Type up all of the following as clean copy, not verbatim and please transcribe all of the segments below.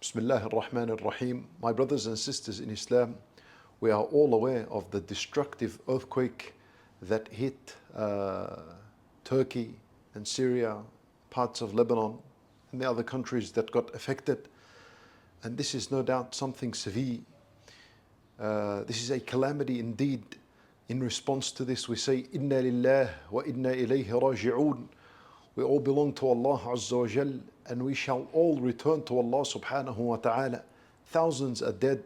Bismillah ar-Rahman ar-Rahim. My brothers and sisters in Islam, we are all aware of the destructive earthquake that hit Turkey and Syria, parts of Lebanon, and the other countries that got affected. And this is no doubt something severe. This is a calamity indeed. In response to this, we say, Inna lillah wa inna ilayhi raji'un. We all belong to Allah Azza wa Jal, and we shall all return to Allah subhanahu wa ta'ala. Thousands are dead,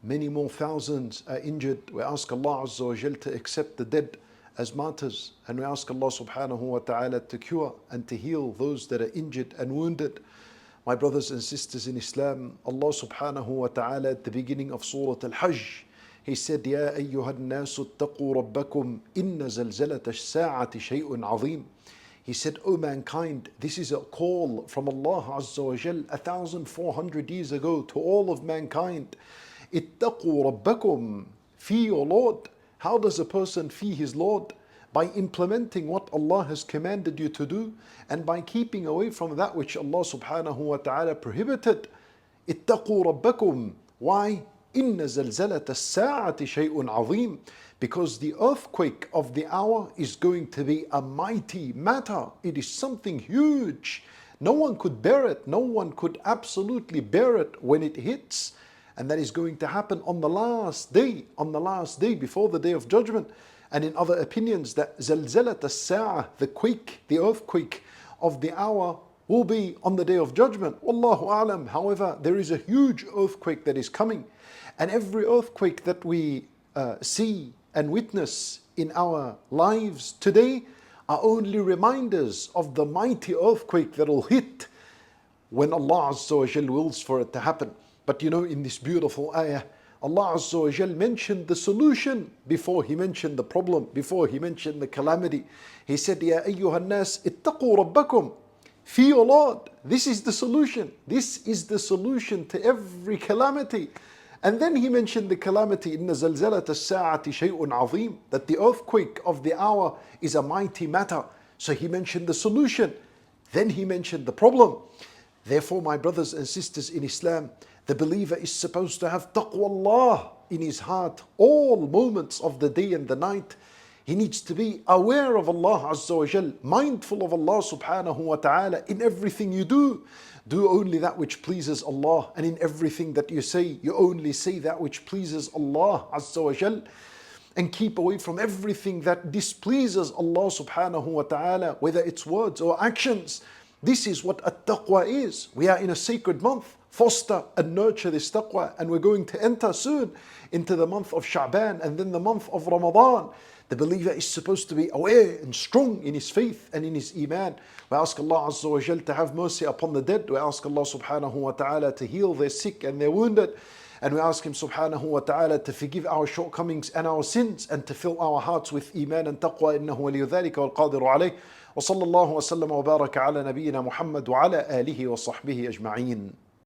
many more thousands are injured. We ask Allah Azza wa Jal to accept the dead as martyrs, and we ask Allah subhanahu wa ta'ala to cure and to heal those that are injured and wounded. My brothers and sisters in Islam, Allah subhanahu wa ta'ala at the beginning of Surah Al-Hajj, He said, يَا أَيُّهَا النَّاسُ اتَّقُوا رَبَّكُمْ إِنَّ زَلْزَلَةَ السَّاعَةِ شَيْءٌ عَظِيمٌ. He said, O mankind, this is a call from Allah Azza wa Jal 1,400 years ago to all of mankind. اتَّقُوا رَبَّكُمْ. Fear your Lord. How does a person fear his Lord? By implementing what Allah has commanded you to do, and by keeping away from that which Allah subhanahu wa ta'ala prohibited. اتَّقُوا رَبَّكُمْ. Why? إِنَّ زَلْزَلَةَ السَّاعَةِ شَيْءٌ عَظِيمٌ. Because the earthquake of the hour is going to be a mighty matter. It is something huge. No one could bear it. No one could absolutely bear it when it hits. And that is going to happen on the last day before the day of judgment. And in other opinions, that زَلْزَلَةَ السَّاعَةِ, the quake, the earthquake of the hour, will be on the day of judgment. Wallahu a'lam. However, there is a huge earthquake that is coming. And every earthquake that we see and witness in our lives today are only reminders of the mighty earthquake that will hit when Allah Azza wa Jal wills for it to happen. But you know, in this beautiful ayah, Allah Azza wa Jal mentioned the solution before He mentioned the problem, before He mentioned the calamity. He said, Ya ayyuhan nas ittaqu rabbakum. Fear your Lord. This is the solution. This is the solution to every calamity. And then He mentioned the calamity, إِنَّ زَلْزَلَةَ السَّاعَةِ شَيْءٌ عَظِيمٌ, that the earthquake of the hour is a mighty matter. So He mentioned the solution. Then He mentioned the problem. Therefore, my brothers and sisters in Islam, the believer is supposed to have taqwa in his heart all moments of the day and the night. He needs to be aware of Allah Azza wa Jal, mindful of Allah subhanahu wa ta'ala in everything you do. Do only that which pleases Allah, and in everything that you say, you only say that which pleases Allah Azza wa Jal, and keep away from everything that displeases Allah subhanahu wa ta'ala, whether it's words or actions. This is what at-taqwa is. We are in a sacred month. Foster and nurture this taqwa, and we're going to enter soon into the month of Sha'ban and then the month of Ramadan. The believer is supposed to be aware and strong in his faith and in his iman. We ask Allah Azza wa Jal to have mercy upon the dead. We ask Allah subhanahu wa ta'ala to heal their sick and their wounded. And we ask Him subhanahu wa ta'ala to forgive our shortcomings and our sins, and to fill our hearts with iman and taqwa. إنه ولي ذلك والقادر عليه. وصلى الله وسلم وبارك على نبينا محمد وعلى آله وصحبه أجمعين.